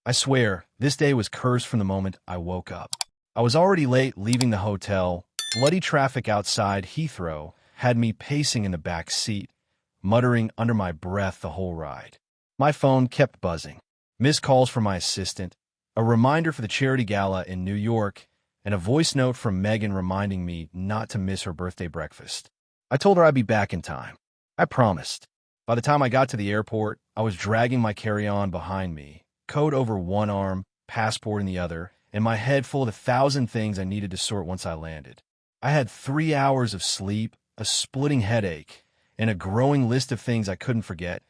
I swear, this day was cursed from the moment I woke up. I was already late leaving the hotel. Bloody traffic outside Heathrow had me pacing in the back seat, muttering under my breath the whole ride. My phone kept buzzing. Missed calls from my assistant, a reminder for the charity gala in New York, and a voice note from Megan reminding me not to miss her birthday breakfast. I told her I'd be back in time. I promised. By the time I got to the airport, I was dragging my carry-on behind me, coat over one arm, passport in the other, and my head full of 1,000 things I needed to sort once I landed. I had 3 hours of sleep, a splitting headache, and a growing list of things I couldn't forget.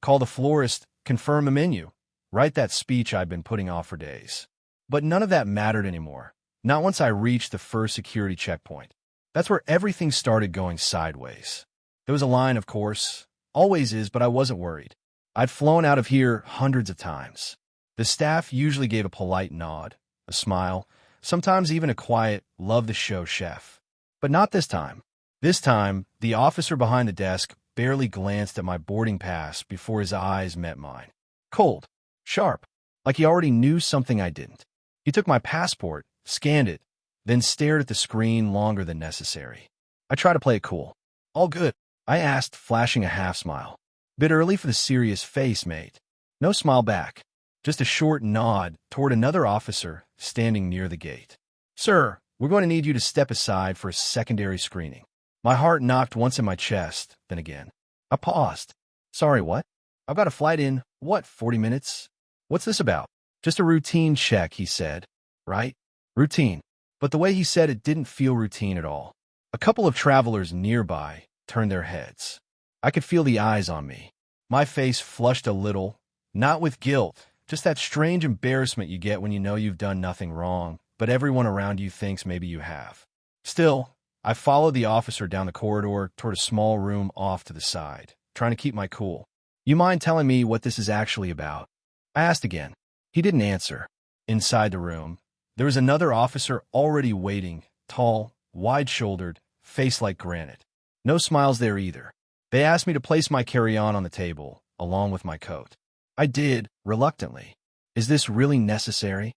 Call the florist, confirm the menu, write that speech I'd been putting off for days. But none of that mattered anymore, not once I reached the first security checkpoint. That's where everything started going sideways. There was a line, of course. Always is, but I wasn't worried. I'd flown out of here hundreds of times. The staff usually gave a polite nod, a smile, sometimes even a quiet, love the show chef. But not this time. This time, the officer behind the desk barely glanced at my boarding pass before his eyes met mine. Cold, sharp, like he already knew something I didn't. He took my passport, scanned it, then stared at the screen longer than necessary. I tried to play it cool. All good, I asked, flashing a half-smile. Bit early for the serious face, mate. No smile back, just a short nod toward another officer standing near the gate. Sir, we're going to need you to step aside for a secondary screening. My heart knocked once in my chest, then again. I paused. Sorry, what? I've got a flight in, 40 minutes? What's this about? Just a routine check, he said. Right? Routine. But the way he said it didn't feel routine at all. A couple of travelers nearby turned their heads. I could feel the eyes on me. My face flushed a little, not with guilt, just that strange embarrassment you get when you know you've done nothing wrong, but everyone around you thinks maybe you have. Still, I followed the officer down the corridor toward a small room off to the side, trying to keep my cool. You mind telling me what this is actually about? I asked again. He didn't answer. Inside the room, there was another officer already waiting, tall, wide-shouldered, face like granite. No smiles there either. They asked me to place my carry-on on the table, along with my coat. I did, reluctantly. Is this really necessary?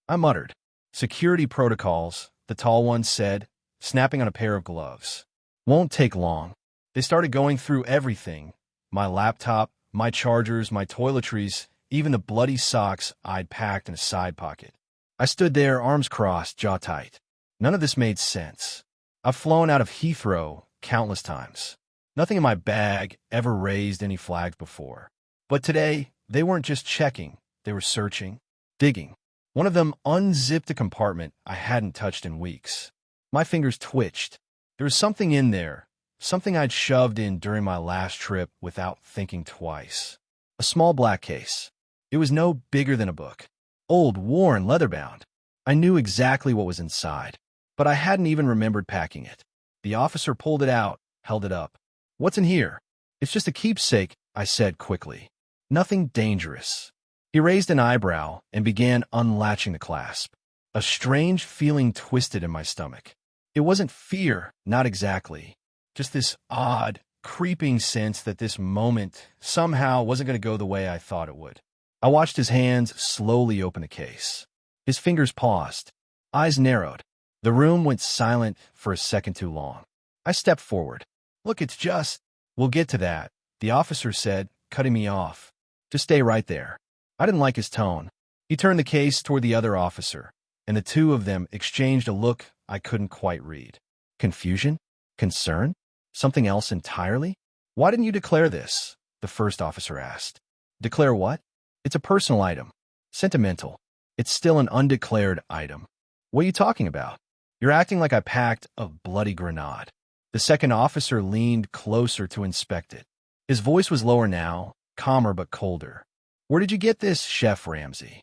I muttered. Security protocols, the tall one said, snapping on a pair of gloves. Won't take long. They started going through everything. My laptop, my chargers, my toiletries, even the bloody socks I'd packed in a side pocket. I stood there, arms crossed, jaw tight. None of this made sense. I've flown out of Heathrow countless times. Nothing in my bag ever raised any flags before. But today, they weren't just checking. They were searching, digging. One of them unzipped a compartment I hadn't touched in weeks. My fingers twitched. There was something in there, something I'd shoved in during my last trip without thinking twice. A small black case. It was no bigger than a book. Old, worn, leather-bound. I knew exactly what was inside, but I hadn't even remembered packing it. The officer pulled it out, held it up. What's in here? It's just a keepsake, I said quickly. Nothing dangerous. He raised an eyebrow and began unlatching the clasp. A strange feeling twisted in my stomach. It wasn't fear, not exactly. Just this odd, creeping sense that this moment somehow wasn't going to go the way I thought it would. I watched his hands slowly open the case. His fingers paused. Eyes narrowed. The room went silent for a second too long. I stepped forward. Look, it's just... We'll get to that, the officer said, cutting me off. Just stay right there. I didn't like his tone. He turned the case toward the other officer, and the two of them exchanged a look I couldn't quite read. Confusion? Concern? Something else entirely? Why didn't you declare this? The first officer asked. Declare what? It's a personal item. Sentimental. It's still an undeclared item. What are you talking about? You're acting like I packed a bloody grenade. The second officer leaned closer to inspect it. His voice was lower now, calmer but colder. Where did you get this, Chef Ramsay?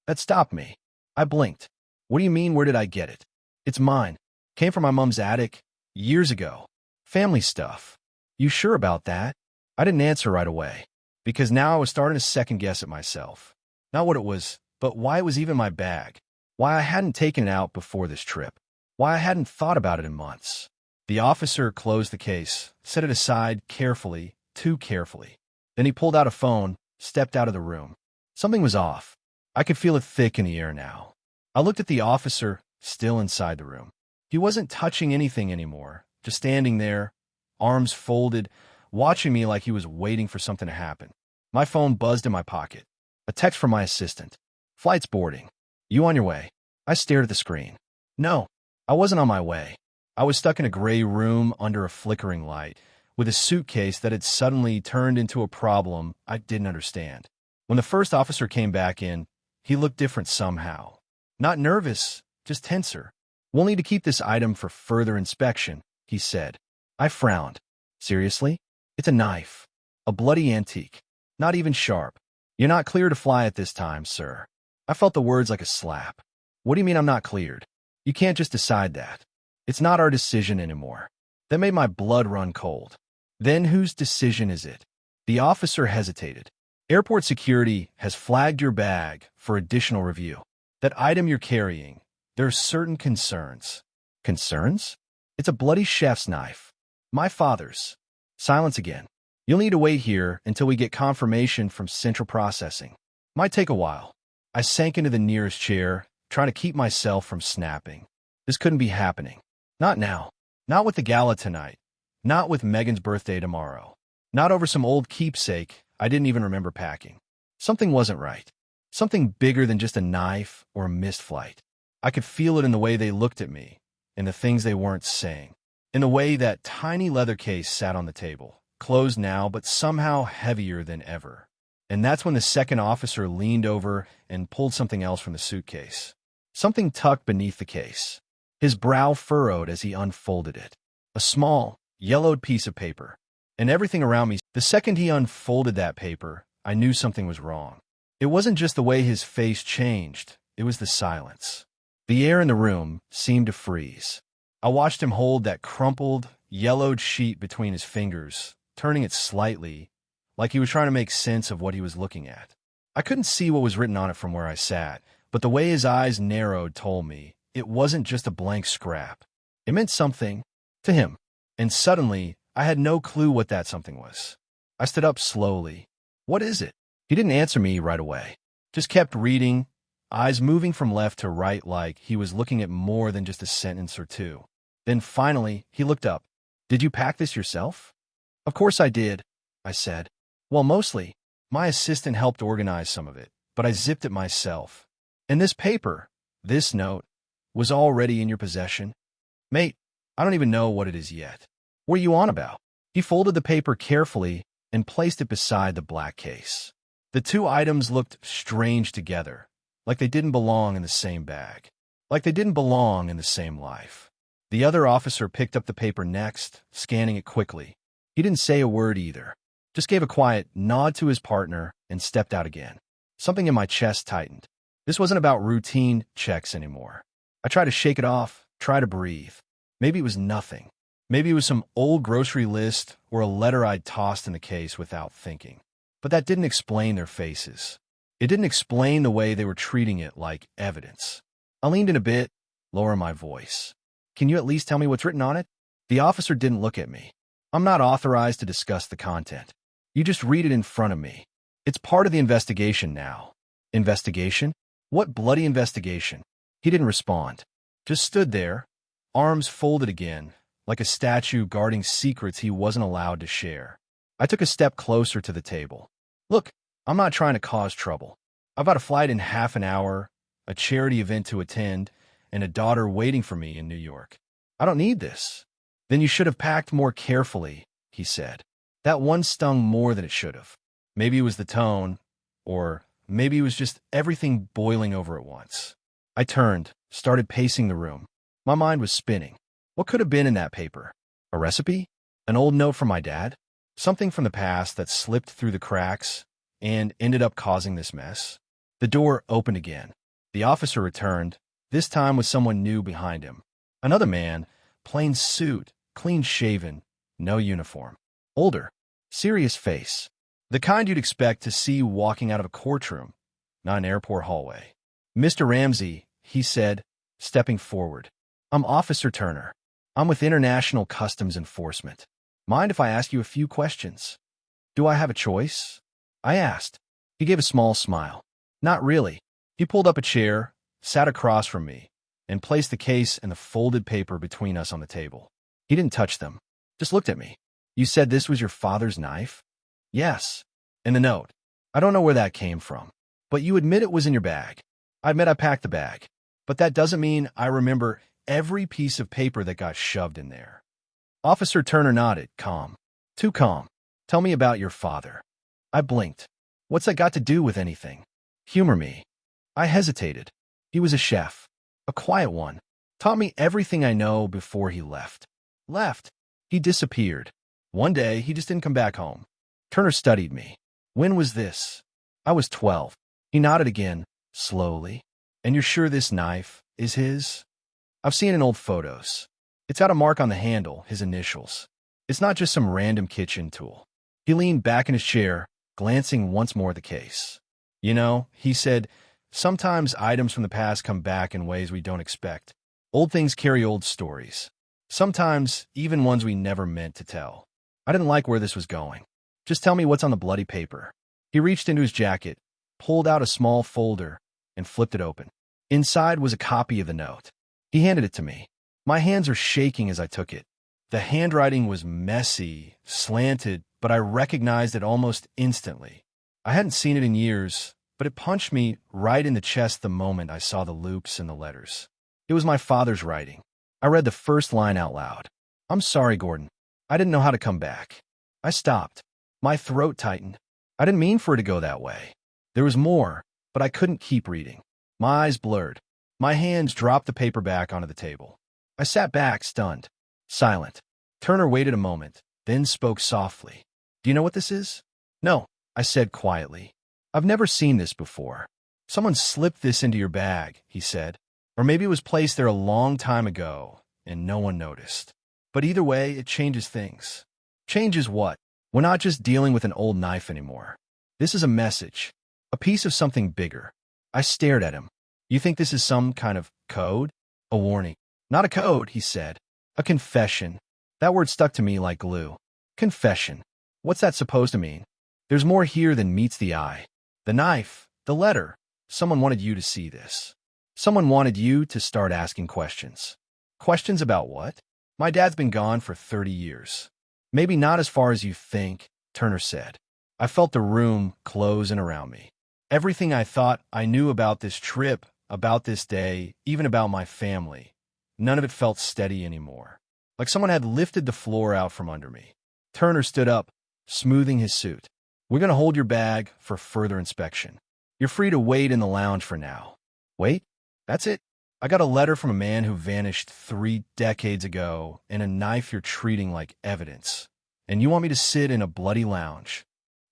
That stopped me. I blinked. What do you mean, where did I get it? It's mine. Came from my mom's attic, years ago. Family stuff. You sure about that? I didn't answer right away, because now I was starting to second guess it myself. Not what it was, but why it was even my bag. Why I hadn't taken it out before this trip. Why I hadn't thought about it in months. The officer closed the case, set it aside carefully, too carefully. Then he pulled out a phone, stepped out of the room. Something was off. I could feel it thick in the air now. I looked at the officer, still inside the room. He wasn't touching anything anymore, just standing there, arms folded, watching me like he was waiting for something to happen. My phone buzzed in my pocket. A text from my assistant. "Flight's boarding. You on your way?" I stared at the screen. No, I wasn't on my way. I was stuck in a gray room under a flickering light, with a suitcase that had suddenly turned into a problem I didn't understand. When the first officer came back in, he looked different somehow. Not nervous, just tenser. "We'll need to keep this item for further inspection," he said. I frowned. "Seriously? It's a knife. A bloody antique. Not even sharp. You're not clear to fly at this time, sir." I felt the words like a slap. "What do you mean I'm not cleared? You can't just decide that. It's not our decision anymore." That made my blood run cold. "Then whose decision is it?" The officer hesitated. "Airport security has flagged your bag for additional review. That item you're carrying, there are certain concerns." "Concerns?" "It's a bloody chef's knife. My father's." Silence again. "You'll need to wait here until we get confirmation from central processing. Might take a while." I sank into the nearest chair, trying to keep myself from snapping. This couldn't be happening. Not now. Not with the gala tonight. Not with Megan's birthday tomorrow. Not over some old keepsake I didn't even remember packing. Something wasn't right. Something bigger than just a knife or a missed flight. I could feel it in the way they looked at me, in the things they weren't saying, in the way that tiny leather case sat on the table, closed now but somehow heavier than ever. And that's when the second officer leaned over and pulled something else from the suitcase. Something tucked beneath the case. His brow furrowed as he unfolded it. A small, yellowed piece of paper. And everything around me, the second he unfolded that paper, I knew something was wrong. It wasn't just the way his face changed, it was the silence. The air in the room seemed to freeze. I watched him hold that crumpled, yellowed sheet between his fingers, turning it slightly, like he was trying to make sense of what he was looking at. I couldn't see what was written on it from where I sat, but the way his eyes narrowed told me it wasn't just a blank scrap. It meant something to him, and suddenly I had no clue what that something was. I stood up slowly. "What is it?" He didn't answer me right away. Just kept reading, eyes moving from left to right like he was looking at more than just a sentence or two. Then finally, he looked up. "Did you pack this yourself?" "Of course I did," I said. "Well, mostly. My assistant helped organize some of it, but I zipped it myself. And this paper, this note, was already in your possession?" "Mate, I don't even know what it is yet." "What are you on about?" He folded the paper carefully and placed it beside the black case. The two items looked strange together, like they didn't belong in the same bag, like they didn't belong in the same life. The other officer picked up the paper next, scanning it quickly. He didn't say a word either, just gave a quiet nod to his partner and stepped out again. Something in my chest tightened. This wasn't about routine checks anymore. I tried to shake it off, try to breathe. Maybe it was nothing. Maybe it was some old grocery list or a letter I'd tossed in the case without thinking. But that didn't explain their faces. It didn't explain the way they were treating it like evidence. I leaned in a bit, lowering my voice. "Can you at least tell me what's written on it?" The officer didn't look at me. "I'm not authorized to discuss the content. You just read it in front of me. It's part of the investigation now." "Investigation? What bloody investigation?" He didn't respond. Just stood there, arms folded again, like a statue guarding secrets he wasn't allowed to share. I took a step closer to the table. "Look, I'm not trying to cause trouble. I've got a flight in half an hour, a charity event to attend, and a daughter waiting for me in New York. I don't need this." "Then you should have packed more carefully," he said. That one stung more than it should have. Maybe it was the tone, or maybe it was just everything boiling over at once. I turned, started pacing the room. My mind was spinning. What could have been in that paper? A recipe? An old note from my dad? Something from the past that slipped through the cracks and ended up causing this mess? The door opened again. The officer returned, this time with someone new behind him. Another man, plain suit, clean-shaven, no uniform. Older, serious face. The kind you'd expect to see walking out of a courtroom, not an airport hallway. "Mr. Ramsay," he said, stepping forward. "I'm Officer Turner. I'm with International Customs Enforcement. Mind if I ask you a few questions?" "Do I have a choice?" I asked. He gave a small smile. "Not really. He pulled up a chair, sat across from me, and placed the case and the folded paper between us on the table. He didn't touch them, just looked at me. You said this was your father's knife? Yes. And the note. I don't know where that came from, but you admit it was in your bag. I admit I packed the bag, but that doesn't mean I remember every piece of paper that got shoved in there. Officer Turner nodded, calm. Too calm. Tell me about your father. I blinked. What's that got to do with anything? Humor me. I hesitated. He was a chef. A quiet one. Taught me everything I know before he left. Left. He disappeared. One day, he just didn't come back home. Turner studied me. When was this? I was 12. He nodded again, slowly. And you're sure this knife is his? I've seen it in old photos. It's got a mark on the handle, his initials. It's not just some random kitchen tool. He leaned back in his chair, glancing once more at the case. You know, he said, sometimes items from the past come back in ways we don't expect. Old things carry old stories. Sometimes even ones we never meant to tell. I didn't like where this was going. Just tell me what's on the bloody paper. He reached into his jacket, pulled out a small folder, and flipped it open. Inside was a copy of the note. He handed it to me. My hands are shaking as I took it. The handwriting was messy, slanted, but I recognized it almost instantly. I hadn't seen it in years, but it punched me right in the chest the moment I saw the loops in the letters. It was my father's writing. I read the first line out loud. I'm sorry, Gordon. I didn't know how to come back. I stopped. My throat tightened. I didn't mean for it to go that way. There was more, but I couldn't keep reading. My eyes blurred. My hands dropped the paper back onto the table. I sat back, stunned, silent. Turner waited a moment, then spoke softly. Do you know what this is? No, I said quietly. I've never seen this before. Someone slipped this into your bag, he said. Or maybe it was placed there a long time ago, and no one noticed. But either way, it changes things. Changes what? We're not just dealing with an old knife anymore. This is a message, a piece of something bigger. I stared at him. You think this is some kind of code? A warning. Not a code, he said. A confession. That word stuck to me like glue. Confession. What's that supposed to mean? There's more here than meets the eye. The knife, the letter. Someone wanted you to see this. Someone wanted you to start asking questions. Questions about what? My dad's been gone for 30 years. Maybe not as far as you think, Turner said. I felt the room close in around me. Everything I thought I knew about this trip, about this day, even about my family, none of it felt steady anymore. Like someone had lifted the floor out from under me. Turner stood up, smoothing his suit. We're going to hold your bag for further inspection. You're free to wait in the lounge for now. Wait? That's it? I got a letter from a man who vanished 3 decades ago and a knife you're treating like evidence. And you want me to sit in a bloody lounge.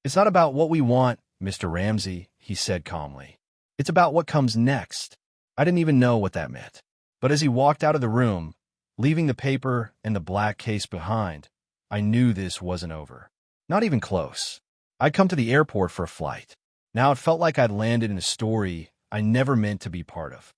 It's not about what we want, Mr. Ramsay, he said calmly. It's about what comes next. I didn't even know what that meant. But as he walked out of the room, leaving the paper and the black case behind, I knew this wasn't over. Not even close. I'd come to the airport for a flight. Now it felt like I'd landed in a story I never meant to be part of.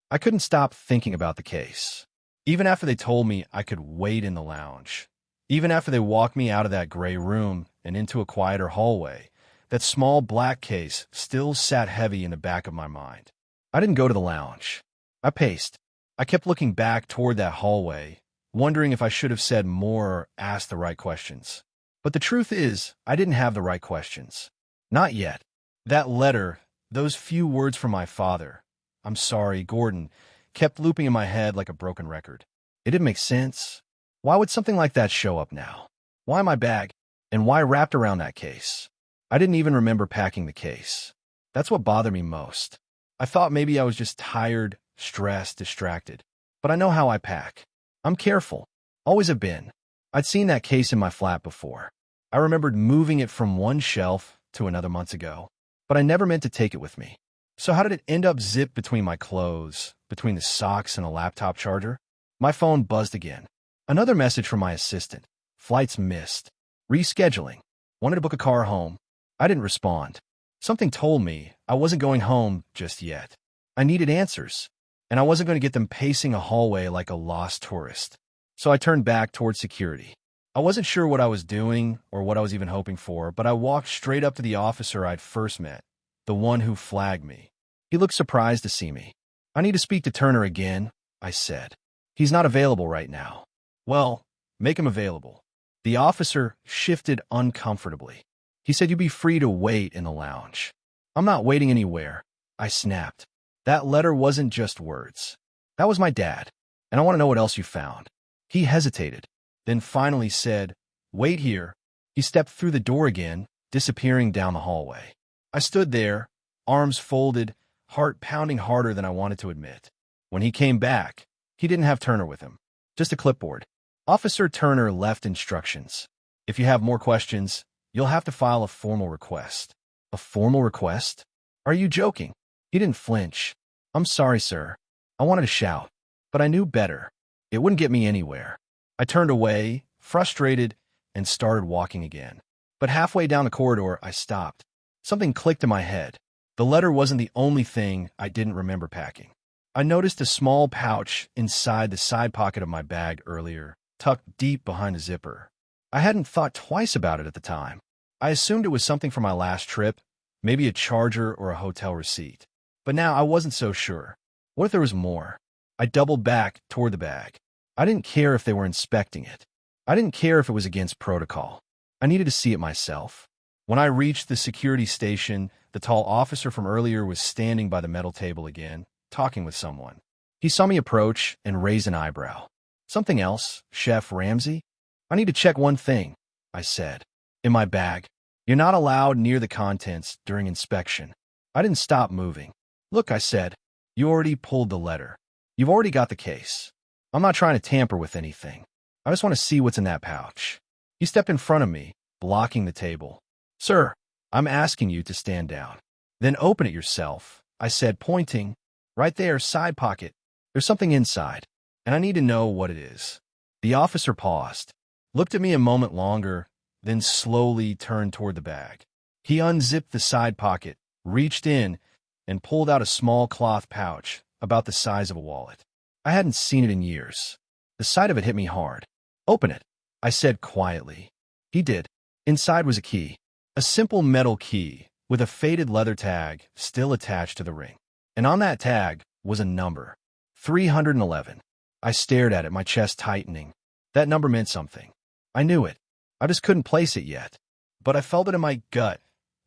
I couldn't stop thinking about the case. Even after they told me I could wait in the lounge. Even after they walked me out of that gray room and into a quieter hallway, that small black case still sat heavy in the back of my mind. I didn't go to the lounge. I paced. I kept looking back toward that hallway, wondering if I should have said more or asked the right questions. But the truth is, I didn't have the right questions. Not yet. That letter, those few words from my father, I'm sorry, Gordon, kept looping in my head like a broken record. It didn't make sense. Why would something like that show up now? Why my bag? And why wrapped around that case? I didn't even remember packing the case. That's what bothered me most. I thought maybe I was just tired, stressed, distracted. But I know how I pack. I'm careful. Always have been. I'd seen that case in my flat before. I remembered moving it from one shelf to another months ago. But I never meant to take it with me. So how did it end up zipped between my clothes, between the socks and a laptop charger? My phone buzzed again. Another message from my assistant. Flights missed. Rescheduling. Wanted to book a car home. I didn't respond. Something told me I wasn't going home just yet. I needed answers, and I wasn't going to get them pacing a hallway like a lost tourist. So I turned back toward security. I wasn't sure what I was doing or what I was even hoping for, but I walked straight up to the officer I'd first met, the one who flagged me. He looked surprised to see me. "I need to speak to Turner again," I said. "He's not available right now." "Well, make him available." The officer shifted uncomfortably. He said you'd be free to wait in the lounge. "I'm not waiting anywhere," I snapped. "That letter wasn't just words. That was my dad, and I want to know what else you found." He hesitated, then finally said, "Wait here." He stepped through the door again, disappearing down the hallway. I stood there, arms folded, heart pounding harder than I wanted to admit. When he came back, he didn't have Turner with him, just a clipboard. Officer Turner left instructions. "If you have more questions, you'll have to file a formal request." "A formal request? Are you joking?" He didn't flinch. "I'm sorry, sir." I wanted to shout, but I knew better. It wouldn't get me anywhere. I turned away, frustrated, and started walking again. But halfway down the corridor, I stopped. Something clicked in my head. The letter wasn't the only thing I didn't remember packing. I noticed a small pouch inside the side pocket of my bag earlier, tucked deep behind a zipper. I hadn't thought twice about it at the time. I assumed it was something from my last trip, maybe a charger or a hotel receipt. But now I wasn't so sure. What if there was more? I doubled back toward the bag. I didn't care if they were inspecting it. I didn't care if it was against protocol. I needed to see it myself. When I reached the security station, the tall officer from earlier was standing by the metal table again, talking with someone. He saw me approach and raise an eyebrow. "Something else, Chef Ramsay?" "I need to check one thing," I said. "In my bag. You're not allowed near the contents during inspection." I didn't stop moving. "Look," I said, "you already pulled the letter. You've already got the case. I'm not trying to tamper with anything. I just want to see what's in that pouch." He stepped in front of me, blocking the table. "Sir, I'm asking you to stand down." "Then open it yourself," I said, pointing. "Right there, side pocket. There's something inside, and I need to know what it is." The officer paused, looked at me a moment longer, then slowly turned toward the bag. He unzipped the side pocket, reached in, and pulled out a small cloth pouch about the size of a wallet. I hadn't seen it in years. The sight of it hit me hard. "Open it," I said quietly. He did. Inside was a key. A simple metal key with a faded leather tag still attached to the ring. And on that tag was a number. 311. I stared at it, my chest tightening. That number meant something. I knew it. I just couldn't place it yet. But I felt it in my gut,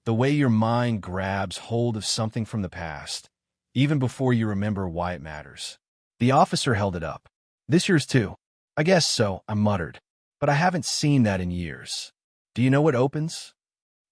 the way your mind grabs hold of something from the past, even before you remember why it matters. The officer held it up. "This yours too?" "I guess so," I muttered. "But I haven't seen that in years." "Do you know what opens?"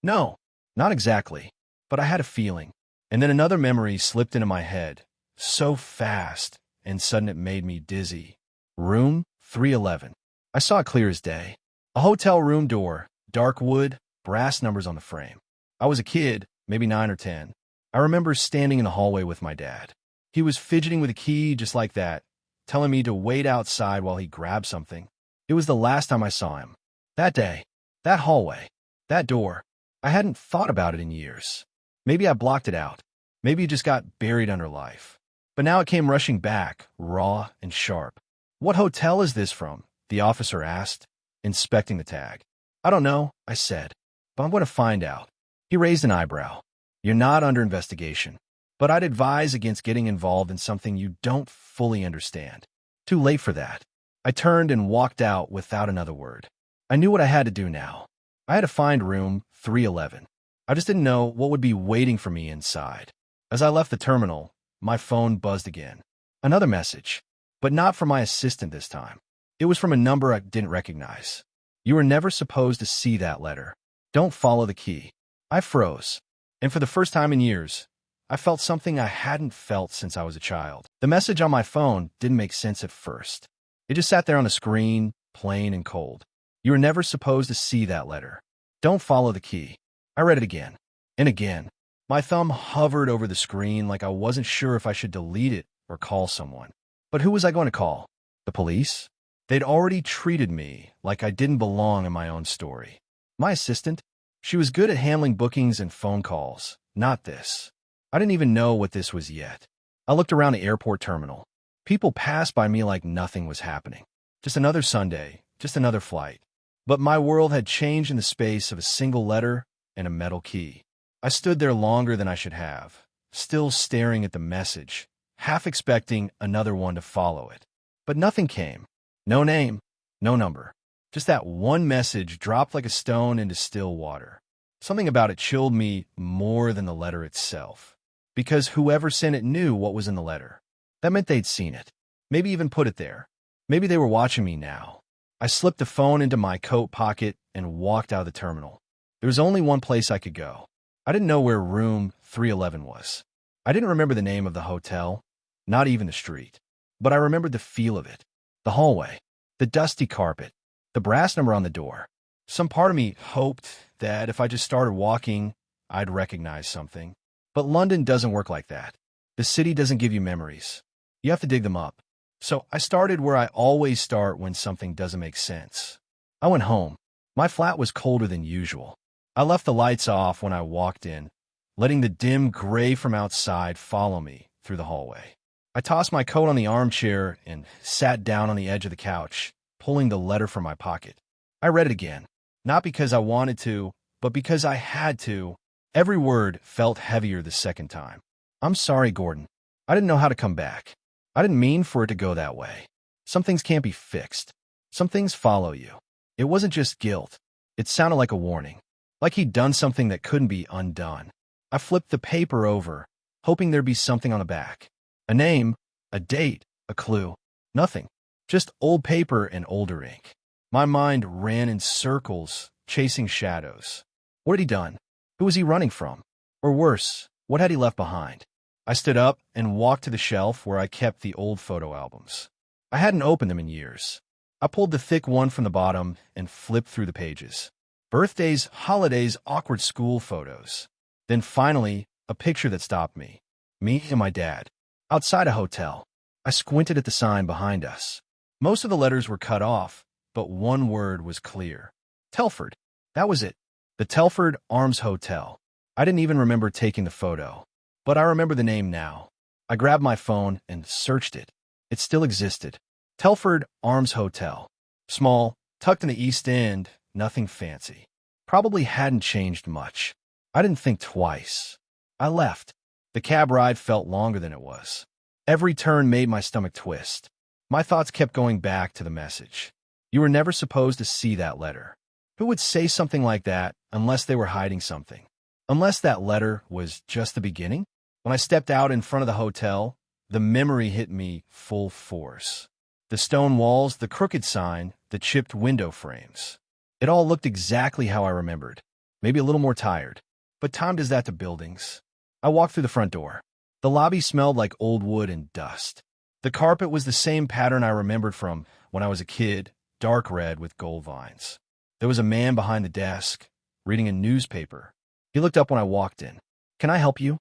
"No, not exactly. But I had a feeling." And then another memory slipped into my head, so fast and sudden it made me dizzy. Room 311. I saw it clear as day. A hotel room door, dark wood, brass numbers on the frame. I was a kid, maybe 9 or 10. I remember standing in the hallway with my dad. He was fidgeting with a key just like that, telling me to wait outside while he grabbed something. It was the last time I saw him. That day, that hallway, that door. I hadn't thought about it in years. Maybe I blocked it out. Maybe it just got buried under life. But now it came rushing back, raw and sharp. "What hotel is this from?" the officer asked, inspecting the tag. "I don't know," I said, "but I'm going to find out." He raised an eyebrow. "You're not under investigation, but I'd advise against getting involved in something you don't fully understand." Too late for that. I turned and walked out without another word. I knew what I had to do now. I had to find room 311. I just didn't know what would be waiting for me inside. As I left the terminal, my phone buzzed again. Another message, but not from my assistant this time. It was from a number I didn't recognize. "You were never supposed to see that letter. Don't follow the key." I froze, and for the first time in years, I felt something I hadn't felt since I was a child. The message on my phone didn't make sense at first. It just sat there on the screen, plain and cold. "You were never supposed to see that letter. Don't follow the key." I read it again, and again. My thumb hovered over the screen like I wasn't sure if I should delete it or call someone. But who was I going to call? The police? They'd already treated me like I didn't belong in my own story. My assistant? She was good at handling bookings and phone calls. Not this. I didn't even know what this was yet. I looked around the airport terminal. People passed by me like nothing was happening. Just another Sunday, just another flight. But my world had changed in the space of a single letter and a metal key. I stood there longer than I should have, still staring at the message, half expecting another one to follow it. But nothing came. No name, no number. Just that one message dropped like a stone into still water. Something about it chilled me more than the letter itself. Because whoever sent it knew what was in the letter. That meant they'd seen it. Maybe even put it there. Maybe they were watching me now. I slipped the phone into my coat pocket and walked out of the terminal. There was only one place I could go. I didn't know where room 311 was. I didn't remember the name of the hotel, not even the street. But I remembered the feel of it. The hallway, the dusty carpet, the brass number on the door. Some part of me hoped that if I just started walking, I'd recognize something. But London doesn't work like that. The city doesn't give you memories. You have to dig them up. So I started where I always start when something doesn't make sense. I went home. My flat was colder than usual. I left the lights off when I walked in, letting the dim gray from outside follow me through the hallway. I tossed my coat on the armchair and sat down on the edge of the couch, pulling the letter from my pocket. I read it again, not because I wanted to, but because I had to. Every word felt heavier the second time. I'm sorry, Gordon. I didn't know how to come back. I didn't mean for it to go that way. Some things can't be fixed. Some things follow you. It wasn't just guilt. It sounded like a warning, like he'd done something that couldn't be undone. I flipped the paper over, hoping there'd be something on the back. A name, a date, a clue. Nothing. Just old paper and older ink. My mind ran in circles, chasing shadows. What had he done? Who was he running from? Or worse, what had he left behind? I stood up and walked to the shelf where I kept the old photo albums. I hadn't opened them in years. I pulled the thick one from the bottom and flipped through the pages. Birthdays, holidays, awkward school photos. Then finally, a picture that stopped me. Me and my dad. Outside a hotel. I squinted at the sign behind us. Most of the letters were cut off, but one word was clear. Telford. That was it. The Telford Arms Hotel. I didn't even remember taking the photo, but I remember the name now. I grabbed my phone and searched it. It still existed. Telford Arms Hotel. Small, tucked in the East End, nothing fancy. Probably hadn't changed much. I didn't think twice. I left. The cab ride felt longer than it was. Every turn made my stomach twist. My thoughts kept going back to the message. You were never supposed to see that letter. Who would say something like that unless they were hiding something? Unless that letter was just the beginning? When I stepped out in front of the hotel, the memory hit me full force. The stone walls, the crooked sign, the chipped window frames. It all looked exactly how I remembered. Maybe a little more tired. But time does that to buildings. I walked through the front door. The lobby smelled like old wood and dust. The carpet was the same pattern I remembered from when I was a kid, dark red with gold vines. There was a man behind the desk, reading a newspaper. He looked up when I walked in. "Can I help you?"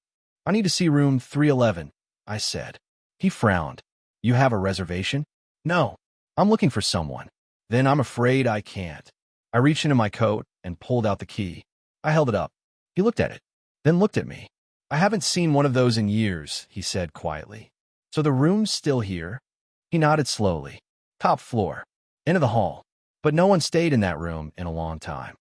"I need to see room 311, I said. He frowned. "You have a reservation?" "No, I'm looking for someone." "Then I'm afraid I can't." I reached into my coat and pulled out the key. I held it up. He looked at it, then looked at me. "I haven't seen one of those in years," he said quietly. "So the room's still here?" He nodded slowly. "Top floor. End of the hall. But no one stayed in that room in a long time."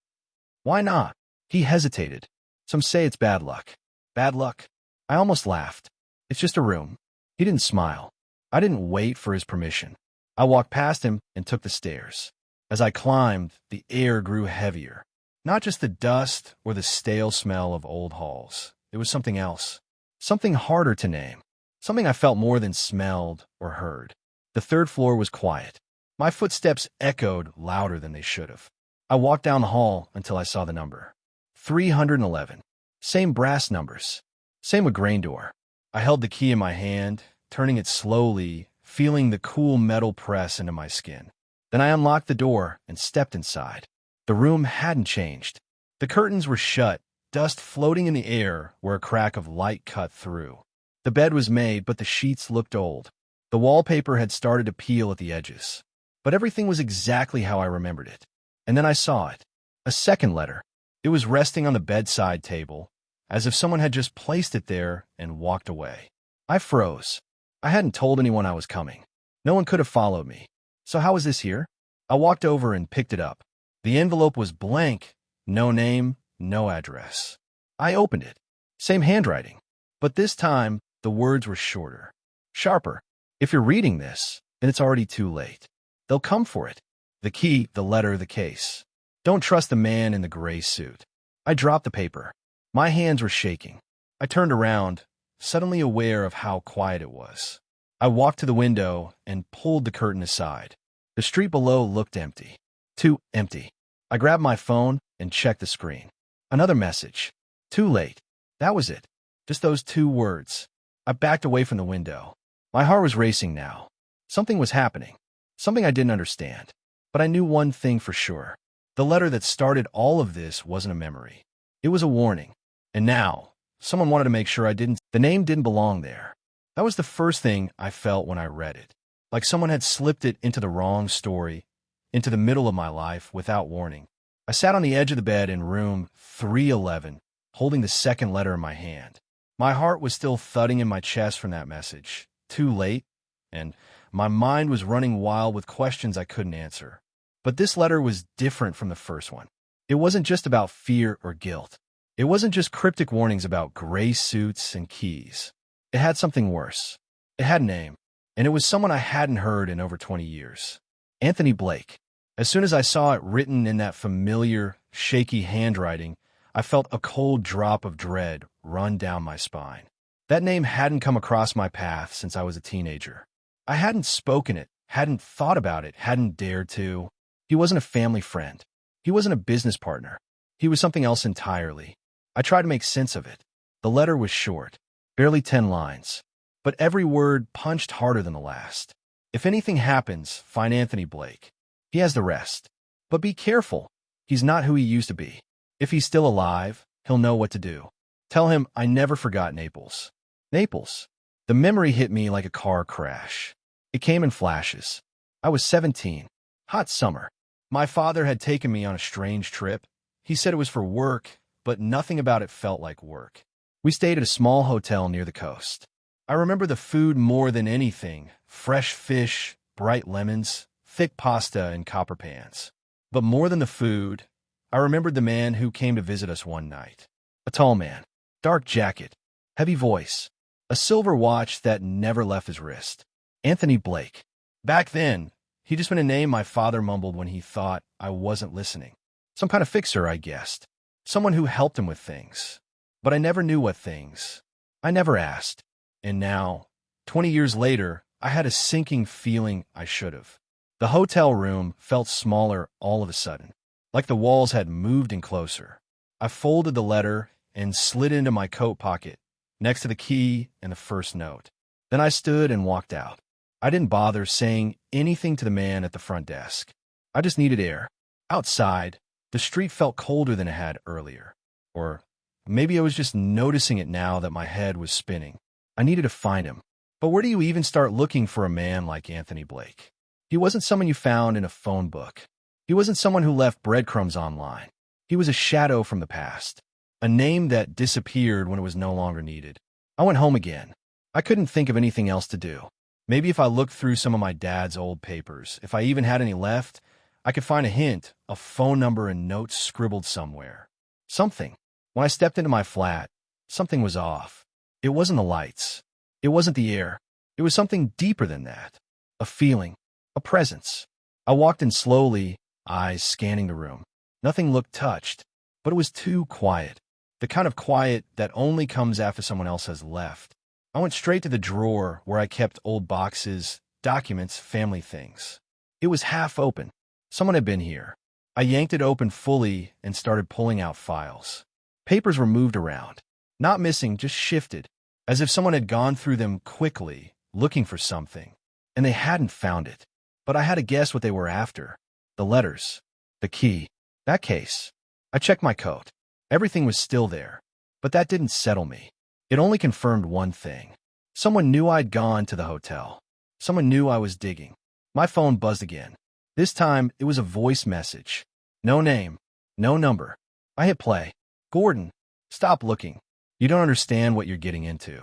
"Why not?" He hesitated. "Some say it's bad luck." "Bad luck?" I almost laughed. "It's just a room." He didn't smile. I didn't wait for his permission. I walked past him and took the stairs. As I climbed, the air grew heavier. Not just the dust or the stale smell of old halls. It was something else. Something harder to name. Something I felt more than smelled or heard. The third floor was quiet. My footsteps echoed louder than they should have. I walked down the hall until I saw the number. 311. Same brass numbers. Same with grain door. I held the key in my hand, turning it slowly, feeling the cool metal press into my skin. Then I unlocked the door and stepped inside. The room hadn't changed. The curtains were shut, dust floating in the air where a crack of light cut through. The bed was made, but the sheets looked old. The wallpaper had started to peel at the edges. But everything was exactly how I remembered it. And then I saw it. A second letter. It was resting on the bedside table, as if someone had just placed it there and walked away. I froze. I hadn't told anyone I was coming. No one could have followed me. So how was this here? I walked over and picked it up. The envelope was blank. No name, no address. I opened it. Same handwriting. But this time, the words were shorter, sharper. If you're reading this, then it's already too late. They'll come for it. The key, the letter, the case. Don't trust the man in the gray suit. I dropped the paper. My hands were shaking. I turned around, suddenly aware of how quiet it was. I walked to the window and pulled the curtain aside. The street below looked empty. Too empty. I grabbed my phone and checked the screen. Another message. Too late. That was it. Just those 2 words. I backed away from the window. My heart was racing now. Something was happening. Something I didn't understand. But I knew one thing for sure. The letter that started all of this wasn't a memory. It was a warning. And now, someone wanted to make sure the name didn't belong there. That was the first thing I felt when I read it. Like someone had slipped it into the wrong story, into the middle of my life without warning. I sat on the edge of the bed in room 311, holding the second letter in my hand. My heart was still thudding in my chest from that message. Too late, and my mind was running wild with questions I couldn't answer. But this letter was different from the first one. It wasn't just about fear or guilt. It wasn't just cryptic warnings about gray suits and keys. It had something worse. It had a name, and it was someone I hadn't heard in over 20 years. Anthony Blake. As soon as I saw it written in that familiar, shaky handwriting, I felt a cold drop of dread run down my spine. That name hadn't come across my path since I was a teenager. I hadn't spoken it, hadn't thought about it, hadn't dared to. He wasn't a family friend. He wasn't a business partner. He was something else entirely. I tried to make sense of it. The letter was short, barely 10 lines, but every word punched harder than the last. If anything happens, find Anthony Blake. He has the rest. But be careful. He's not who he used to be. If he's still alive, he'll know what to do. Tell him I never forgot Naples. Naples. The memory hit me like a car crash. It came in flashes. I was 17. Hot summer. My father had taken me on a strange trip. He said it was for work, but nothing about it felt like work. We stayed at a small hotel near the coast. I remember the food more than anything. Fresh fish, bright lemons, thick pasta in copper pans. But more than the food, I remembered the man who came to visit us one night. A tall man, dark jacket, heavy voice, a silver watch that never left his wrist. Anthony Blake. Back then, he'd just been a name my father mumbled when he thought I wasn't listening. Some kind of fixer, I guessed. Someone who helped him with things. But I never knew what things. I never asked. And now, 20 years later, I had a sinking feeling I should have. The hotel room felt smaller all of a sudden, like the walls had moved in closer. I folded the letter and slid it into my coat pocket, next to the key and the first note. Then I stood and walked out. I didn't bother saying anything to the man at the front desk. I just needed air. Outside, the street felt colder than it had earlier. Or maybe I was just noticing it now that my head was spinning. I needed to find him. But where do you even start looking for a man like Anthony Blake? He wasn't someone you found in a phone book. He wasn't someone who left breadcrumbs online. He was a shadow from the past, a name that disappeared when it was no longer needed. I went home again. I couldn't think of anything else to do. Maybe if I looked through some of my dad's old papers, if I even had any left, I could find a hint, a phone number and notes scribbled somewhere. Something. When I stepped into my flat, something was off. It wasn't the lights. It wasn't the air. It was something deeper than that. A feeling. A presence. I walked in slowly, eyes scanning the room. Nothing looked touched, but it was too quiet. The kind of quiet that only comes after someone else has left. I went straight to the drawer where I kept old boxes, documents, family things. It was half open. Someone had been here. I yanked it open fully and started pulling out files. Papers were moved around. Not missing, just shifted, as if someone had gone through them quickly, looking for something. And they hadn't found it. But I had to guess what they were after. The letters. The key. That case. I checked my coat. Everything was still there. But that didn't settle me. It only confirmed one thing. Someone knew I'd gone to the hotel. Someone knew I was digging. My phone buzzed again. This time, it was a voice message. No name. No number. I hit play. Gordon, stop looking. You don't understand what you're getting into.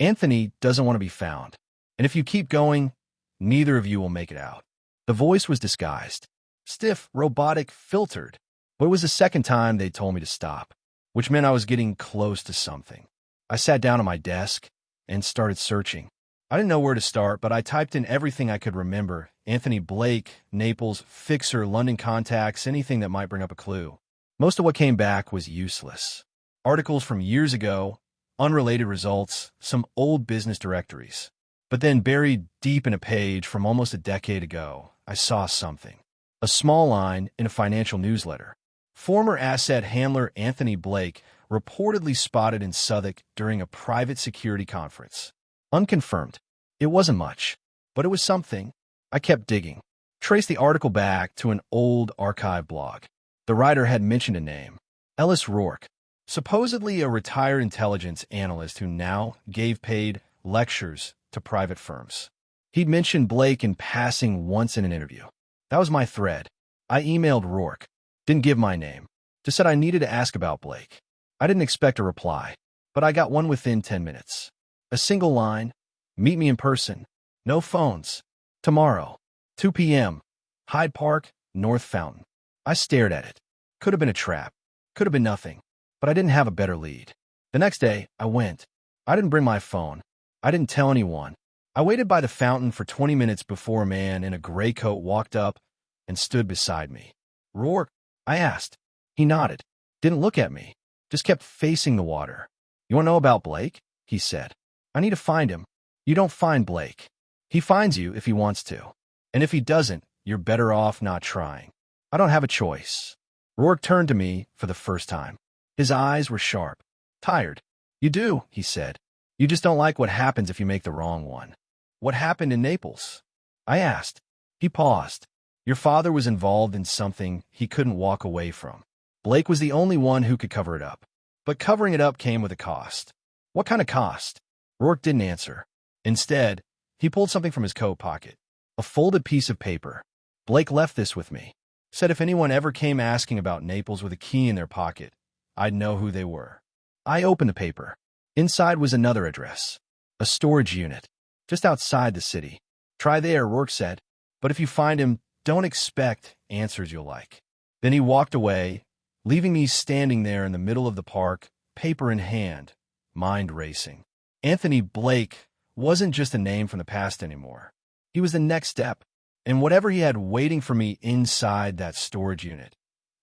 Anthony doesn't want to be found. And if you keep going, neither of you will make it out. The voice was disguised. Stiff, robotic, filtered. But it was the second time they told me to stop, which meant I was getting close to something. I sat down at my desk and started searching. I didn't know where to start, but I typed in everything I could remember. Anthony Blake, Naples, Fixer, London contacts, anything that might bring up a clue. Most of what came back was useless. Articles from years ago, unrelated results, some old business directories. But then buried deep in a page from almost a decade ago, I saw something. A small line in a financial newsletter. Former asset handler Anthony Blake reportedly spotted in Southwark during a private security conference. Unconfirmed. It wasn't much, but it was something. I kept digging. Traced the article back to an old archive blog. The writer had mentioned a name. Ellis Rourke. Supposedly a retired intelligence analyst who now gave paid lectures to private firms. He'd mentioned Blake in passing once in an interview. That was my thread. I emailed Rourke. Didn't give my name. Just said I needed to ask about Blake. I didn't expect a reply, but I got one within 10 minutes. A single line. Meet me in person. No phones. Tomorrow. 2 p.m. Hyde Park, North Fountain. I stared at it. Could have been a trap. Could have been nothing. But I didn't have a better lead. The next day, I went. I didn't bring my phone. I didn't tell anyone. I waited by the fountain for 20 minutes before a man in a gray coat walked up and stood beside me. Rourke? I asked. He nodded. Didn't look at me. Just kept facing the water. You want to know about Blake? He said. I need to find him. You don't find Blake. He finds you if he wants to. And if he doesn't, you're better off not trying. I don't have a choice. Rourke turned to me for the first time. His eyes were sharp. Tired. You do, he said. You just don't like what happens if you make the wrong one. What happened in Naples? I asked. He paused. Your father was involved in something he couldn't walk away from. Blake was the only one who could cover it up. But covering it up came with a cost. What kind of cost? Rourke didn't answer. Instead, he pulled something from his coat pocket. A folded piece of paper. Blake left this with me. Said if anyone ever came asking about Naples with a key in their pocket, I'd know who they were. I opened the paper. Inside was another address. A storage unit. Just outside the city. Try there, Rourke said. But if you find him, don't expect answers you'll like. Then he walked away, leaving me standing there in the middle of the park, paper in hand, mind racing. Anthony Blake wasn't just a name from the past anymore. He was the next step, and whatever he had waiting for me inside that storage unit,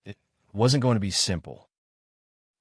it wasn't going to be simple.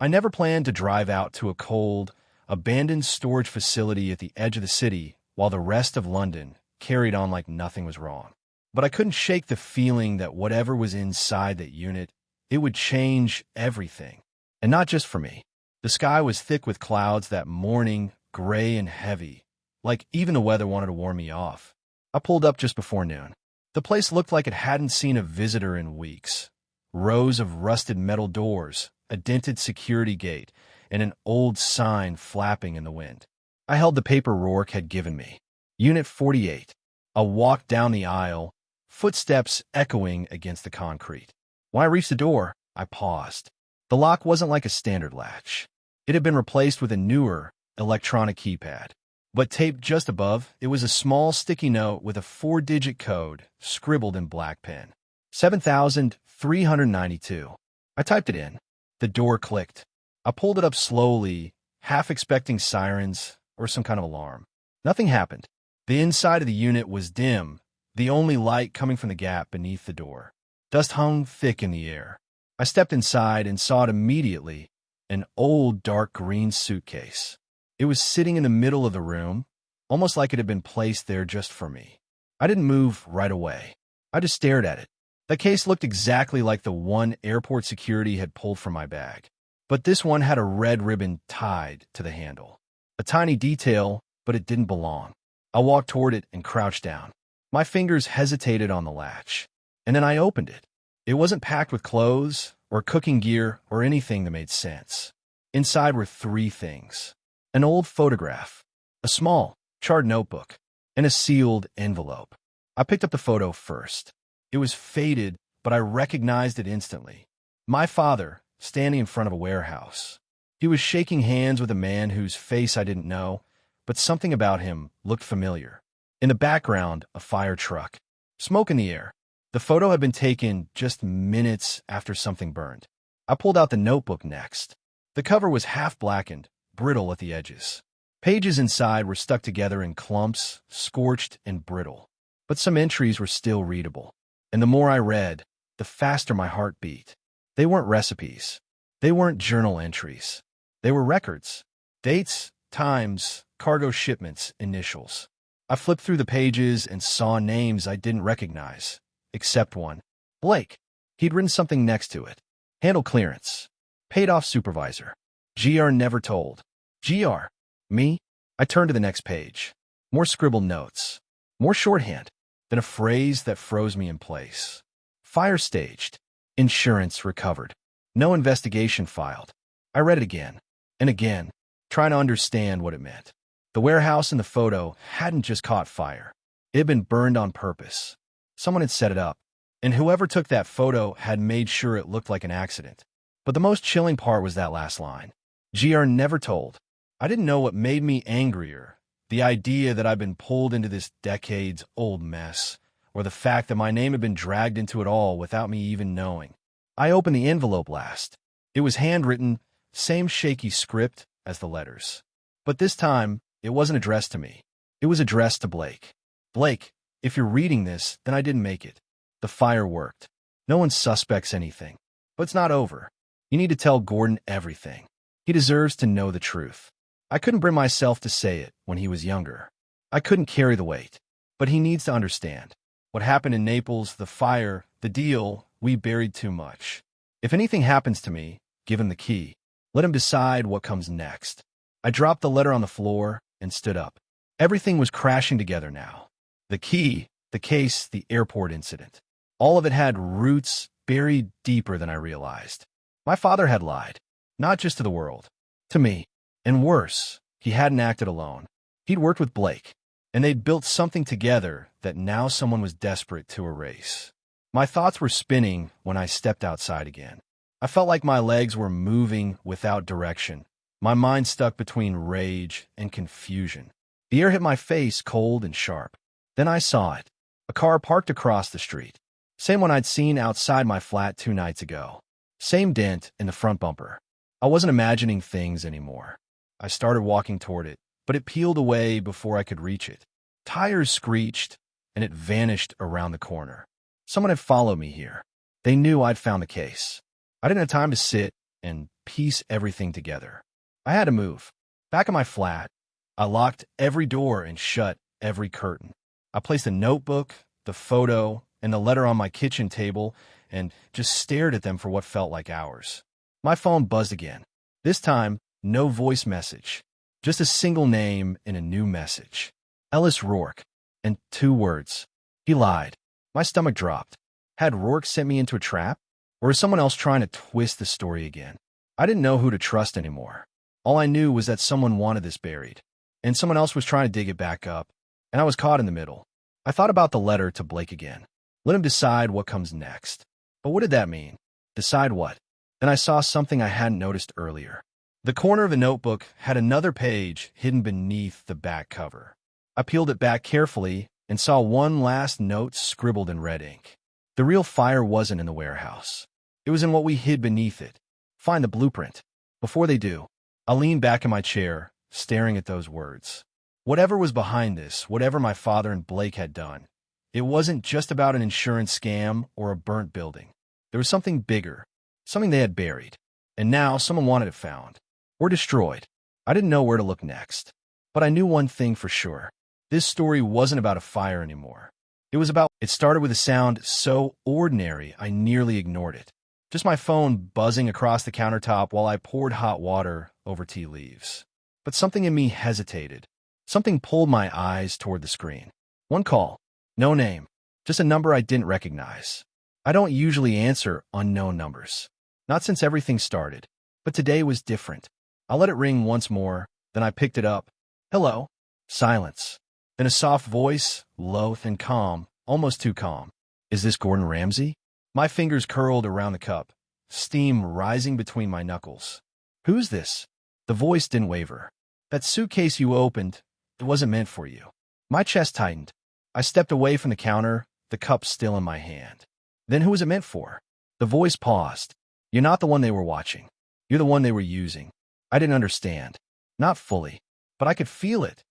I never planned to drive out to a cold, abandoned storage facility at the edge of the city while the rest of London carried on like nothing was wrong. But I couldn't shake the feeling that whatever was inside that unit, it would change everything. And not just for me. The sky was thick with clouds that morning, gray and heavy, like even the weather wanted to warn me off. I pulled up just before noon. The place looked like it hadn't seen a visitor in weeks. Rows of rusted metal doors, a dented security gate, and an old sign flapping in the wind. I held the paper Rourke had given me. Unit 48. I walked down the aisle, footsteps echoing against the concrete. When I reached the door, I paused. The lock wasn't like a standard latch. It had been replaced with a newer electronic keypad. But taped just above, it was a small sticky note with a 4-digit code scribbled in black pen. 7,392. I typed it in. The door clicked. I pulled it up slowly, half expecting sirens or some kind of alarm. Nothing happened. The inside of the unit was dim, the only light coming from the gap beneath the door. Dust hung thick in the air. I stepped inside and saw it immediately, an old dark green suitcase. It was sitting in the middle of the room, almost like it had been placed there just for me. I didn't move right away. I just stared at it. The case looked exactly like the one airport security had pulled from my bag. But this one had a red ribbon tied to the handle. A tiny detail, but it didn't belong. I walked toward it and crouched down. My fingers hesitated on the latch. And then I opened it. It wasn't packed with clothes or cooking gear or anything that made sense. Inside were 3 things. An old photograph, a small, charred notebook, and a sealed envelope. I picked up the photo first. It was faded, but I recognized it instantly. My father, standing in front of a warehouse. He was shaking hands with a man whose face I didn't know, but something about him looked familiar. In the background, a fire truck. Smoke in the air. The photo had been taken just minutes after something burned. I pulled out the notebook next. The cover was half blackened, brittle at the edges. Pages inside were stuck together in clumps, scorched and brittle. But some entries were still readable. And the more I read, the faster my heart beat. They weren't recipes. They weren't journal entries. They were records. Dates, times, cargo shipments, initials. I flipped through the pages and saw names I didn't recognize, except one. Blake. He'd written something next to it. Handle clearance. Paid off supervisor. GR never told. GR. Me? I turned to the next page. More scribbled notes. More shorthand. Then a phrase that froze me in place. Fire staged. Insurance recovered. No investigation filed. I read it again and again, trying to understand what it meant. The warehouse in the photo hadn't just caught fire. It had been burned on purpose. Someone had set it up, and whoever took that photo had made sure it looked like an accident. But the most chilling part was that last line. GR never told. I didn't know what made me angrier, the idea that I'd been pulled into this decades-old mess, or the fact that my name had been dragged into it all without me even knowing. I opened the envelope last. It was handwritten, same shaky script as the letters. But this time, it wasn't addressed to me. It was addressed to Blake. Blake, if you're reading this, then I didn't make it. The fire worked. No one suspects anything. But it's not over. You need to tell Gordon everything. He deserves to know the truth. I couldn't bring myself to say it when he was younger. I couldn't carry the weight. But he needs to understand. What happened in Naples, the fire, the deal, we buried too much. If anything happens to me, give him the key. Let him decide what comes next. I dropped the letter on the floor and stood up. Everything was crashing together now. The key, the case, the airport incident. All of it had roots buried deeper than I realized. My father had lied, not just to the world, to me. And worse, he hadn't acted alone. He'd worked with Blake, and they'd built something together that now someone was desperate to erase. My thoughts were spinning when I stepped outside again. I felt like my legs were moving without direction, my mind stuck between rage and confusion. The air hit my face cold and sharp. Then I saw it. A car parked across the street. Same one I'd seen outside my flat 2 nights ago. Same dent in the front bumper. I wasn't imagining things anymore. I started walking toward it, but it peeled away before I could reach it. Tires screeched, and it vanished around the corner. Someone had followed me here. They knew I'd found the case. I didn't have time to sit and piece everything together. I had to move. Back in my flat, I locked every door and shut every curtain. I placed a notebook, the photo, and the letter on my kitchen table and just stared at them for what felt like hours. My phone buzzed again. This time, no voice message. Just a single name and a new message. Ellis Rourke. And 2 words. He lied. My stomach dropped. Had Rourke sent me into a trap? Or was someone else trying to twist the story again? I didn't know who to trust anymore. All I knew was that someone wanted this buried, and someone else was trying to dig it back up, and I was caught in the middle. I thought about the letter to Blake again. Let him decide what comes next. But what did that mean? Decide what? Then I saw something I hadn't noticed earlier. The corner of the notebook had another page hidden beneath the back cover. I peeled it back carefully and saw one last note scribbled in red ink. The real fire wasn't in the warehouse. It was in what we hid beneath it. Find the blueprint. Before they do, I leaned back in my chair, staring at those words. Whatever was behind this, whatever my father and Blake had done, it wasn't just about an insurance scam or a burnt building. There was something bigger, something they had buried, and now someone wanted it found, or destroyed. I didn't know where to look next, but I knew one thing for sure. This story wasn't about a fire anymore. It started with a sound so ordinary I nearly ignored it. Just my phone buzzing across the countertop while I poured hot water over tea leaves. But something in me hesitated. Something pulled my eyes toward the screen. One call. No name. Just a number I didn't recognize. I don't usually answer unknown numbers. Not since everything started. But today was different. I let it ring once more, then I picked it up. Hello. Silence. Then a soft voice, low and calm, almost too calm. Is this Gordon Ramsay? My fingers curled around the cup, steam rising between my knuckles. Who's this? The voice didn't waver. That suitcase you opened, it wasn't meant for you. My chest tightened. I stepped away from the counter, the cup still in my hand. Then who was it meant for? The voice paused. You're not the one they were watching. You're the one they were using. I didn't understand. Not fully, but I could feel it.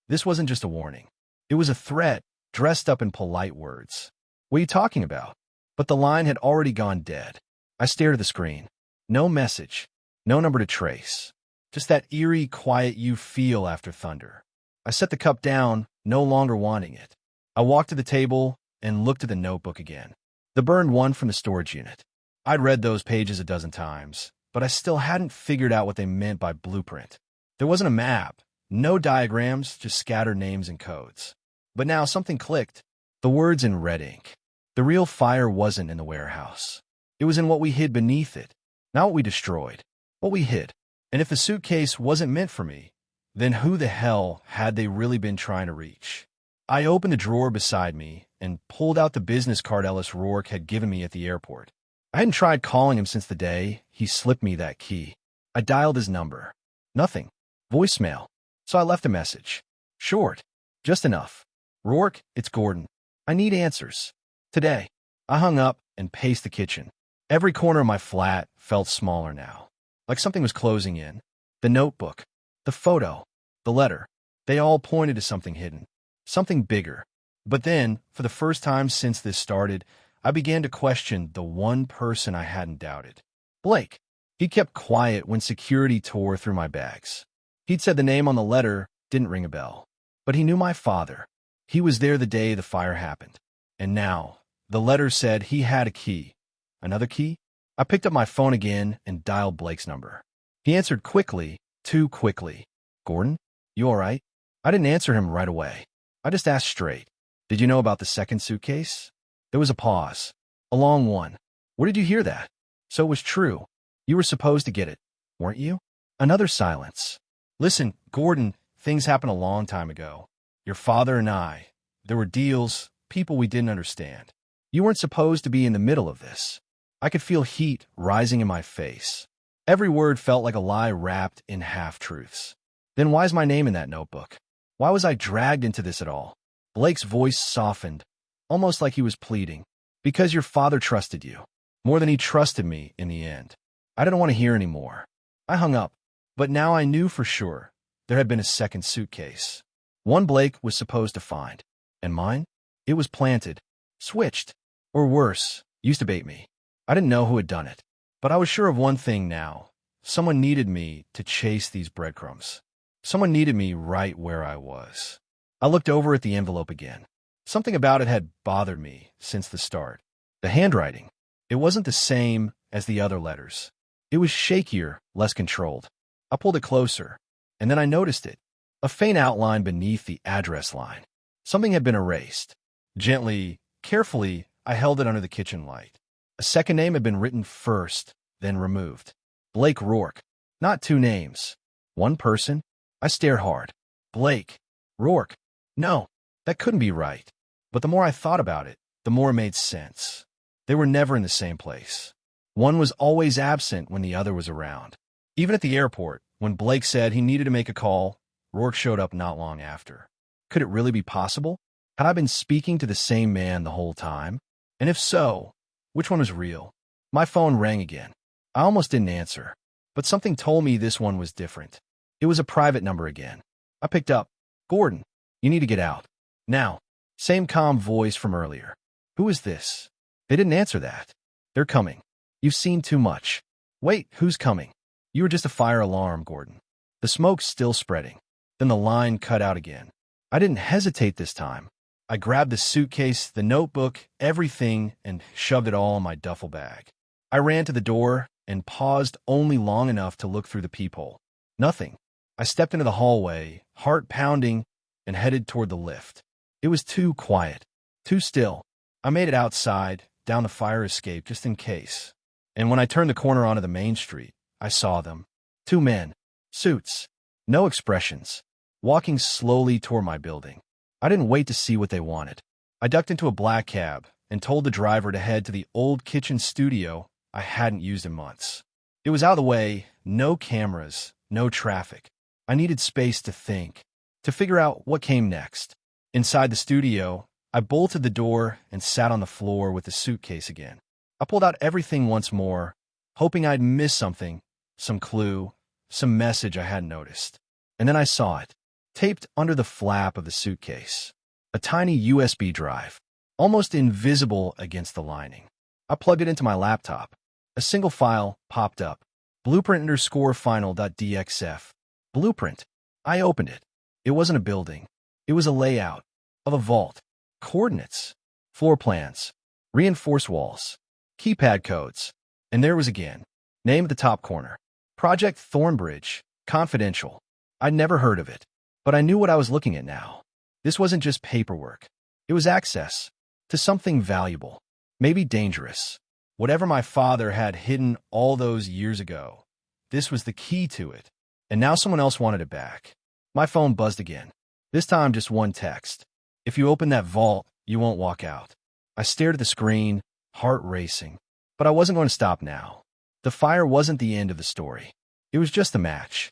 This wasn't just a warning. It was a threat, dressed up in polite words. "What are you talking about?" But the line had already gone dead. I stared at the screen. No message. No number to trace. Just that eerie quiet you feel after thunder. I set the cup down, no longer wanting it. I walked to the table and looked at the notebook again. The burned one from the storage unit. I'd read those pages a dozen times, but I still hadn't figured out what they meant by blueprint. There wasn't a map, no diagrams, just scattered names and codes. But now something clicked. The words in red ink. The real fire wasn't in the warehouse. It was in what we hid beneath it. Not what we destroyed. What we hid. And if the suitcase wasn't meant for me, then who the hell had they really been trying to reach? I opened the drawer beside me and pulled out the business card Ellis Rourke had given me at the airport. I hadn't tried calling him since the day he slipped me that key. I dialed his number. Nothing. Voicemail. So I left a message. Short. Just enough. "Rourke, it's Gordon. I need answers. Today." I hung up and paced the kitchen. Every corner of my flat felt smaller now. Like something was closing in. The notebook. The photo. The letter. They all pointed to something hidden. Something bigger. But then, for the first time since this started, I began to question the one person I hadn't doubted. Blake. He kept quiet when security tore through my bags. He'd said the name on the letter didn't ring a bell. But he knew my father. He was there the day the fire happened. And now, the letter said he had a key. Another key? I picked up my phone again and dialed Blake's number. He answered quickly, too quickly. "Gordon, you all right?" I didn't answer him right away. I just asked straight. "Did you know about the second suitcase?" There was a pause. A long one. "Where did you hear that?" "So it was true. You were supposed to get it, weren't you?" Another silence. "Listen, Gordon, things happened a long time ago. Your father and I. There were deals, people we didn't understand. You weren't supposed to be in the middle of this." I could feel heat rising in my face. Every word felt like a lie wrapped in half-truths. Then why's my name in that notebook? Why was I dragged into this at all? Blake's voice softened, almost like he was pleading. "Because your father trusted you. More than he trusted me in the end." I didn't want to hear any more. I hung up. But now I knew for sure there had been a second suitcase. One Blake was supposed to find. And mine? It was planted. Switched. Or worse, used to bait me. I didn't know who had done it. But I was sure of one thing now. Someone needed me to chase these breadcrumbs. Someone needed me right where I was. I looked over at the envelope again. Something about it had bothered me since the start. The handwriting. It wasn't the same as the other letters. It was shakier, less controlled. I pulled it closer, and then I noticed it. A faint outline beneath the address line. Something had been erased. Gently, carefully, I held it under the kitchen light. A second name had been written first, then removed. Blake Rourke. Not two names. One person. I stared hard. Blake. Rourke. No, that couldn't be right. But the more I thought about it, the more it made sense. They were never in the same place. One was always absent when the other was around. Even at the airport, when Blake said he needed to make a call, Rourke showed up not long after. Could it really be possible? Had I been speaking to the same man the whole time? And if so, which one was real? My phone rang again. I almost didn't answer, but something told me this one was different. It was a private number again. I picked up. "Gordon, you need to get out. Now." Same calm voice from earlier. "Who is this?" They didn't answer that. "They're coming. You've seen too much." "Wait, who's coming?" "You were just a fire alarm, Gordon." The smoke's still spreading. Then the line cut out again. I didn't hesitate this time. I grabbed the suitcase, the notebook, everything, and shoved it all in my duffel bag. I ran to the door and paused only long enough to look through the peephole. Nothing. I stepped into the hallway, heart pounding, and headed toward the lift. It was too quiet, too still. I made it outside, down the fire escape just in case. And when I turned the corner onto the main street, I saw them. Two men. Suits. No expressions. Walking slowly toward my building. I didn't wait to see what they wanted. I ducked into a black cab and told the driver to head to the old kitchen studio I hadn't used in months. It was out of the way, no cameras, no traffic. I needed space to think, to figure out what came next. Inside the studio, I bolted the door and sat on the floor with the suitcase again. I pulled out everything once more, hoping I'd miss something, some clue, some message I hadn't noticed. And then I saw it, taped under the flap of the suitcase. A tiny USB drive, almost invisible against the lining. I plugged it into my laptop. A single file popped up. Blueprint_final.dxf. Blueprint. I opened it. It wasn't a building. It was a layout of a vault. Coordinates. Floor plans. Reinforced walls. Keypad codes. And there was again. Name at the top corner. Project Thornbridge. Confidential. I'd never heard of it. But I knew what I was looking at now. This wasn't just paperwork. It was access to something valuable. Maybe dangerous. Whatever my father had hidden all those years ago, this was the key to it. And now someone else wanted it back. My phone buzzed again. This time just one text. If you open that vault, you won't walk out. I stared at the screen, heart racing. But I wasn't going to stop now. The fire wasn't the end of the story. It was just the match.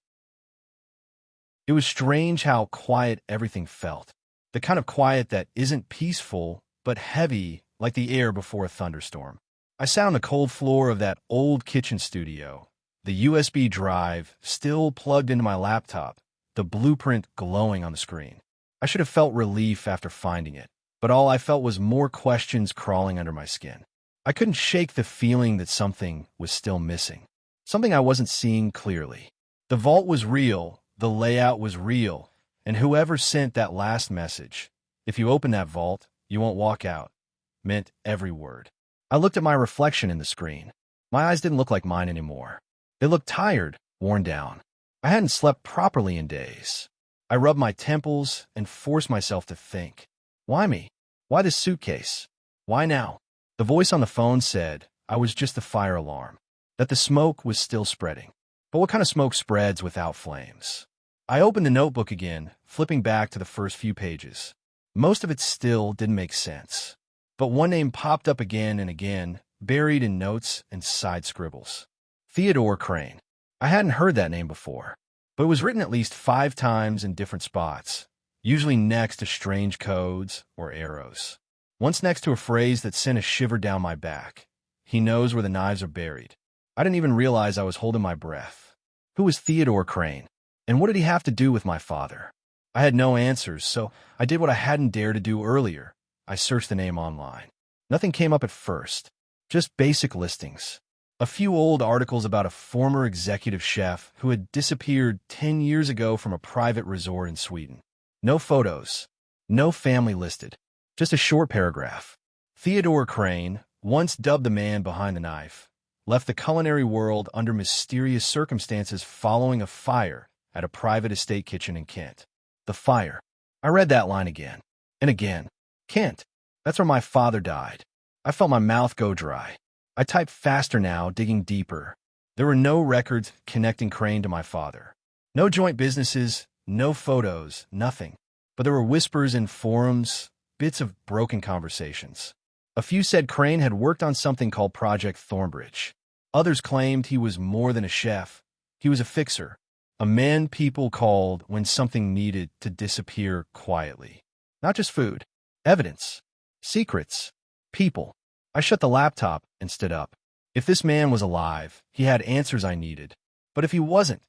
It was strange how quiet everything felt. The kind of quiet that isn't peaceful, but heavy, like the air before a thunderstorm. I sat on the cold floor of that old kitchen studio, the USB drive still plugged into my laptop, the blueprint glowing on the screen. I should have felt relief after finding it, but all I felt was more questions crawling under my skin. I couldn't shake the feeling that something was still missing, something I wasn't seeing clearly. The vault was real, the layout was real, and whoever sent that last message, if you open that vault, you won't walk out, meant every word. I looked at my reflection in the screen. My eyes didn't look like mine anymore. They looked tired, worn down. I hadn't slept properly in days. I rubbed my temples and forced myself to think. Why me? Why this suitcase? Why now? The voice on the phone said I was just the fire alarm, that the smoke was still spreading. But what kind of smoke spreads without flames? I opened the notebook again, flipping back to the first few pages. Most of it still didn't make sense. But one name popped up again and again, buried in notes and side scribbles. Theodore Crane. I hadn't heard that name before, but it was written at least 5 times in different spots, usually next to strange codes or arrows. Once next to a phrase that sent a shiver down my back. He knows where the knives are buried. I didn't even realize I was holding my breath. Who was Theodore Crane? And what did he have to do with my father? I had no answers, so I did what I hadn't dared to do earlier. I searched the name online. Nothing came up at first, just basic listings. A few old articles about a former executive chef who had disappeared 10 years ago from a private resort in Sweden. No photos, no family listed, just a short paragraph. Theodore Crane, once dubbed the man behind the knife, left the culinary world under mysterious circumstances following a fire at a private estate kitchen in Kent. The fire. I read that line again and again. Kent. That's where my father died. I felt my mouth go dry. I typed faster now, digging deeper. There were no records connecting Crane to my father. No joint businesses, no photos, nothing. But there were whispers in forums, bits of broken conversations. A few said Crane had worked on something called Project Thornbridge. Others claimed he was more than a chef. He was a fixer, a man people called when something needed to disappear quietly. Not just food. Evidence. Secrets. People. I shut the laptop and stood up. If this man was alive, he had answers I needed. But if he wasn't,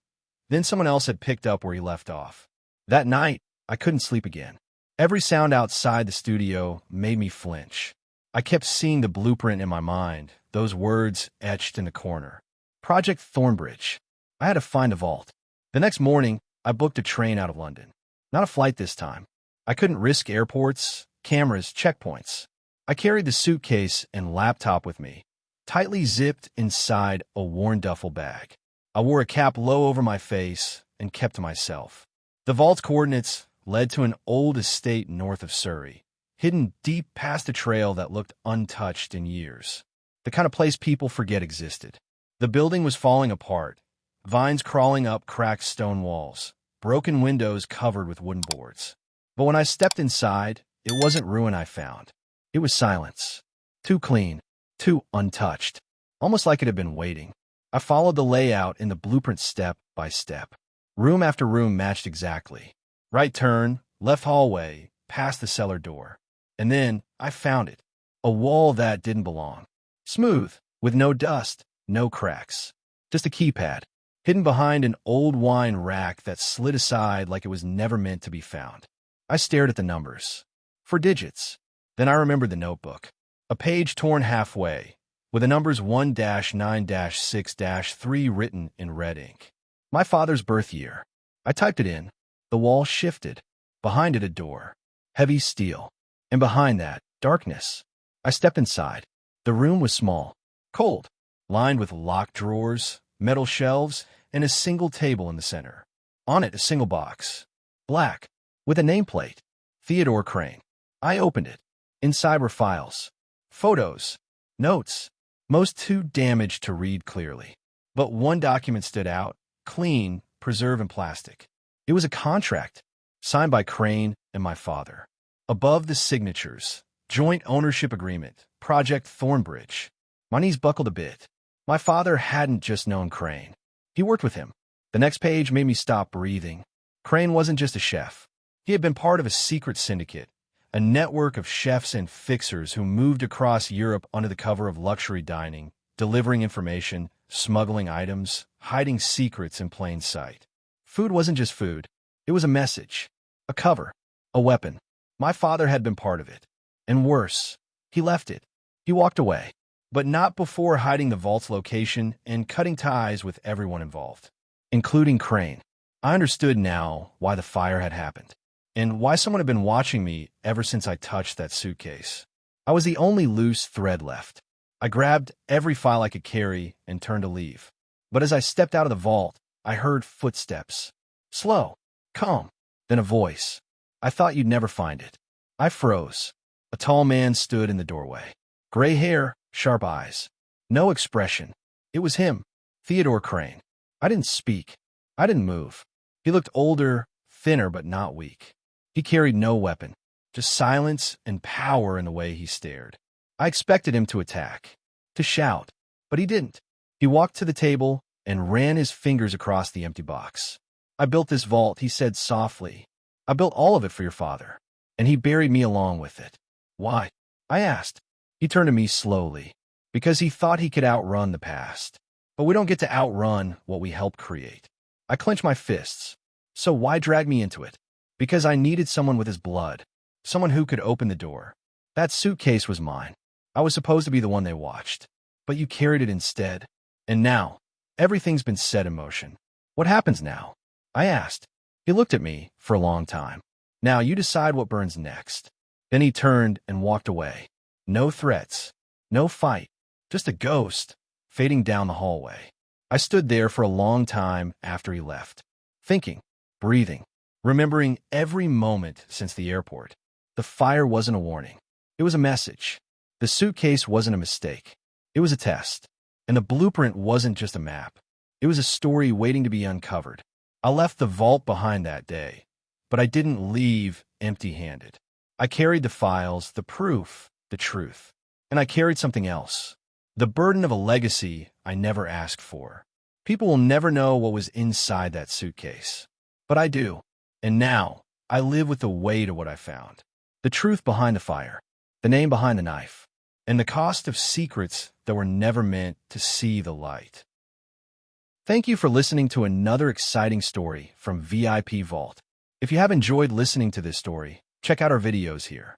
then someone else had picked up where he left off. That night, I couldn't sleep again. Every sound outside the studio made me flinch. I kept seeing the blueprint in my mind, those words etched in the corner. Project Thornbridge. I had to find a vault. The next morning, I booked a train out of London. Not a flight this time. I couldn't risk airports, cameras, checkpoints. I carried the suitcase and laptop with me, tightly zipped inside a worn duffel bag. I wore a cap low over my face and kept to myself. The vault's coordinates led to an old estate north of Surrey, hidden deep past a trail that looked untouched in years. The kind of place people forget existed. The building was falling apart, vines crawling up cracked stone walls, broken windows covered with wooden boards. But when I stepped inside, it wasn't ruin I found. It was silence. Too clean, too untouched, almost like it had been waiting. I followed the layout in the blueprint step by step. Room after room matched exactly. Right turn, left hallway, past the cellar door. And then I found it. A wall that didn't belong. Smooth, with no dust, no cracks. Just a keypad. hidden behind an old wine rack that slid aside like it was never meant to be found. I stared at the numbers. For digits. Then I remembered the notebook. A page torn halfway, with the numbers 1-9-6-3 written in red ink. My father's birth year. I typed it in. The wall shifted. Behind it, a door. Heavy steel. And behind that, darkness. I stepped inside. The room was small, cold, lined with locked drawers, metal shelves, and a single table in the center. On it, a single box. Black, with a nameplate. Theodore Crane. I opened it. Inside were files. Photos. Notes. Most too damaged to read clearly. But one document stood out, clean, preserved in plastic. It was a contract, signed by Crane and my father. Above the signatures, joint ownership agreement, Project Thornbridge. My knees buckled a bit. My father hadn't just known Crane. He worked with him. The next page made me stop breathing. Crane wasn't just a chef. He had been part of a secret syndicate, a network of chefs and fixers who moved across Europe under the cover of luxury dining, delivering information, smuggling items, hiding secrets in plain sight. Food wasn't just food. It was a message, a cover, a weapon. My father had been part of it. And worse, he left it. He walked away, but not before hiding the vault's location and cutting ties with everyone involved, including Crane. I understood now why the fire had happened, and why someone had been watching me ever since I touched that suitcase. I was the only loose thread left. I grabbed every file I could carry and turned to leave. But as I stepped out of the vault, I heard footsteps. Slow, calm, then a voice. I thought you'd never find it. I froze. A tall man stood in the doorway. Gray hair, sharp eyes. No expression. It was him, Theodore Crane. I didn't speak. I didn't move. He looked older, thinner, but not weak. He carried no weapon, just silence and power in the way he stared. I expected him to attack, to shout, but he didn't. He walked to the table and ran his fingers across the empty box. I built this vault, he said softly. I built all of it for your father, and he buried me along with it. Why? I asked. He turned to me slowly, because he thought he could outrun the past. But we don't get to outrun what we helped create. I clenched my fists. So why drag me into it? Because I needed someone with his blood, someone who could open the door. That suitcase was mine. I was supposed to be the one they watched, but you carried it instead. And now, everything's been set in motion. What happens now? I asked. He looked at me for a long time. Now you decide what burns next. Then he turned and walked away. No threats, no fight, just a ghost fading down the hallway. I stood there for a long time after he left, thinking, breathing, remembering every moment since the airport. The fire wasn't a warning. It was a message. The suitcase wasn't a mistake. It was a test. And the blueprint wasn't just a map. It was a story waiting to be uncovered. I left the vault behind that day, but I didn't leave empty-handed. I carried the files, the proof, the truth. And I carried something else. The burden of a legacy I never asked for. People will never know what was inside that suitcase. But I do. And now, I live with the weight of what I found. The truth behind the fire. The name behind the knife. And the cost of secrets that were never meant to see the light. Thank you for listening to another exciting story from VIP Vault. If you have enjoyed listening to this story, check out our videos here.